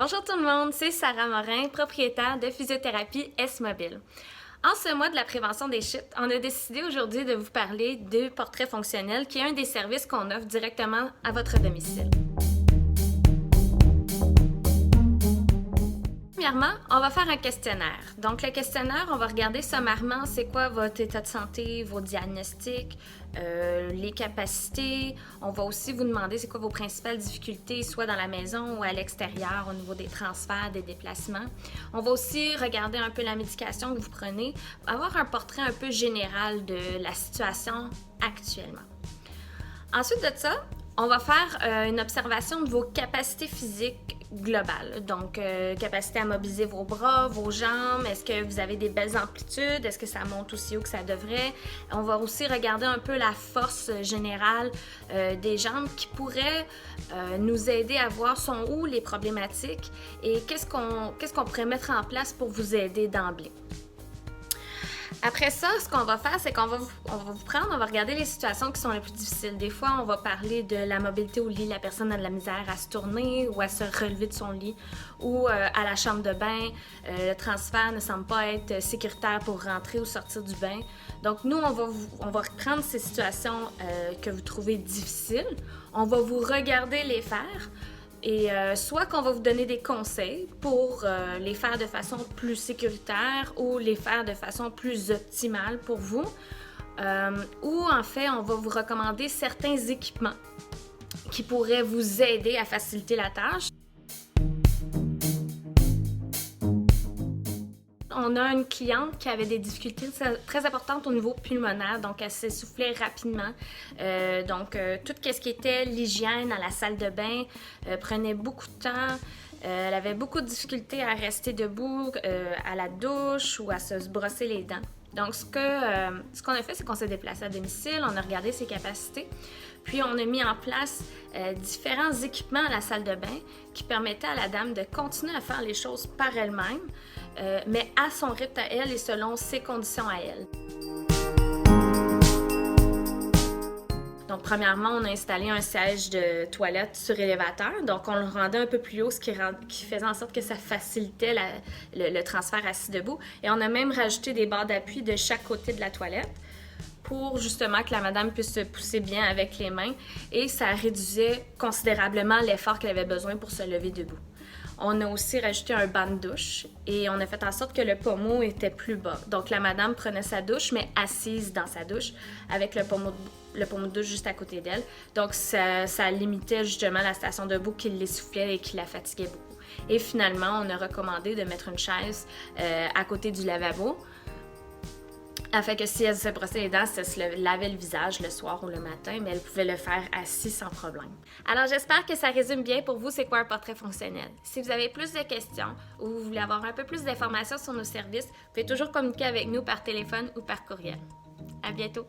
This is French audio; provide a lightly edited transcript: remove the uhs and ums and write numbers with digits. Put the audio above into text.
Bonjour tout le monde, c'est Sarah Morin, propriétaire de Physiothérapie S-Mobile. En ce mois de la prévention des chutes, on a décidé aujourd'hui de vous parler de Portrait Fonctionnel, qui est un des services qu'on offre directement à votre domicile. Premièrement, on va faire un questionnaire. Donc, le questionnaire, on va regarder sommairement c'est quoi votre état de santé, vos diagnostics, les capacités. On va aussi vous demander c'est quoi vos principales difficultés, soit dans la maison ou à l'extérieur, au niveau des transferts, des déplacements. On va aussi regarder un peu la médication que vous prenez, avoir un portrait un peu général de la situation actuellement. Ensuite de ça, on va faire une observation de vos capacités physiques globales. Donc, capacité à mobiliser vos bras, vos jambes, est-ce que vous avez des belles amplitudes, est-ce que ça monte aussi haut que ça devrait. On va aussi regarder un peu la force générale des jambes qui pourrait nous aider à voir sont où les problématiques et qu'est-ce qu'on pourrait mettre en place pour vous aider d'emblée. Après ça, ce qu'on va faire, c'est qu'on va vous prendre, on va regarder les situations qui sont les plus difficiles. Des fois, on va parler de la mobilité au lit. La personne a de la misère à se tourner ou à se relever de son lit ou à la chambre de bain. Le transfert ne semble pas être sécuritaire pour rentrer ou sortir du bain. Donc, nous, on va prendre ces situations que vous trouvez difficiles. On va vous regarder les faire. Et soit qu'on va vous donner des conseils pour les faire de façon plus sécuritaire ou les faire de façon plus optimale pour vous, ou en fait, on va vous recommander certains équipements qui pourraient vous aider à faciliter la tâche. On a une cliente qui avait des difficultés très importantes au niveau pulmonaire, donc elle s'essoufflait rapidement. Tout ce qui était l'hygiène à la salle de bain prenait beaucoup de temps. Elle avait beaucoup de difficultés à rester debout à la douche ou à se brosser les dents. Donc, ce qu'on a fait, c'est qu'on s'est déplacé à domicile, on a regardé ses capacités, puis on a mis en place différents équipements à la salle de bain qui permettaient à la dame de continuer à faire les choses par elle-même, mais à son rythme à elle et selon ses conditions à elle. Donc, premièrement, on a installé un siège de toilette sur élévateur. Donc, on le rendait un peu plus haut, ce qui faisait en sorte que ça facilitait le transfert assis debout. Et on a même rajouté des barres d'appui de chaque côté de la toilette pour justement que la madame puisse se pousser bien avec les mains. Et ça réduisait considérablement l'effort qu'elle avait besoin pour se lever debout. On a aussi rajouté un banc de douche et on a fait en sorte que le pommeau était plus bas. Donc, la madame prenait sa douche, mais assise dans sa douche, avec le pommeau de douche juste à côté d'elle. Donc, ça limitait justement la station debout qui l'essoufflait et qui la fatiguait beaucoup. Et finalement, on a recommandé de mettre une chaise à côté du lavabo, afin que si elle se brossait les dents, elle se lavait le visage le soir ou le matin, mais elle pouvait le faire assis sans problème. Alors, j'espère que ça résume bien pour vous c'est quoi un portrait fonctionnel. Si vous avez plus de questions ou vous voulez avoir un peu plus d'informations sur nos services, vous pouvez toujours communiquer avec nous par téléphone ou par courriel. À bientôt!